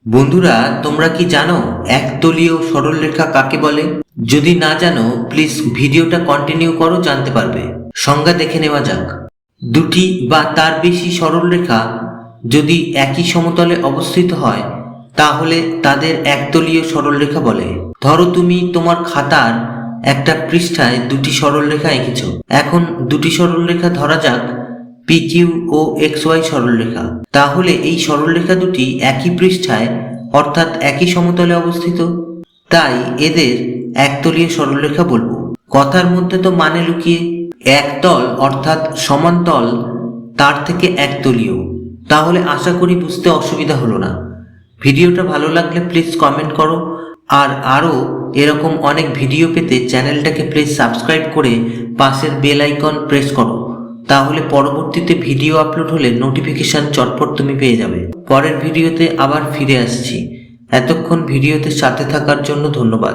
বন্ধুরা, তোমরা কি জানো একতলীয় সরলরেখা কাকে বলে? যদি না জানো প্লিজ ভিডিওটা কন্টিনিউ করো, জানতে পারবে। সংজ্ঞা দেখে নেওয়া যাক। দুটি বা তার বেশি সরলরেখা যদি একই সমতলে অবস্থিত হয় তাহলে তাদের একতলীয় সরলরেখা বলে। ধরো তুমি তোমার খাতার একটা পৃষ্ঠায় দুটি সরলরেখা এঁকেছো। এখন দুটি সরলরেখা ধরা যাক PQ ও XY সরলরেখা। তাহলে এই সরলরেখা দুটি একই পৃষ্ঠায় অর্থাৎ একই সমতলে অবস্থিত, তাই এদের একতলীয় সরলরেখা বলবো। কথার মধ্যে তো মানে লুকিয়ে। একতল অর্থাৎ সমান্তল, তার থেকে একতলীয়। তাহলে আশা করি বুঝতে অসুবিধা হলো না। ভিডিওটা ভালো লাগলে প্লিজ কমেন্ট করো, আর আরও এরকম অনেক ভিডিও পেতে চ্যানেলটাকে প্লিজ সাবস্ক্রাইব করে পাশের বেল আইকন প্রেস করো। তাহলে পরবর্তীতে ভিডিও আপলোড হলে নোটিফিকেশন চটপট তুমি পেয়ে যাবে। পরের ভিডিওতে আবার ফিরে আসছি। এতক্ষণ ভিডিওতে সাথে থাকার জন্য ধন্যবাদ।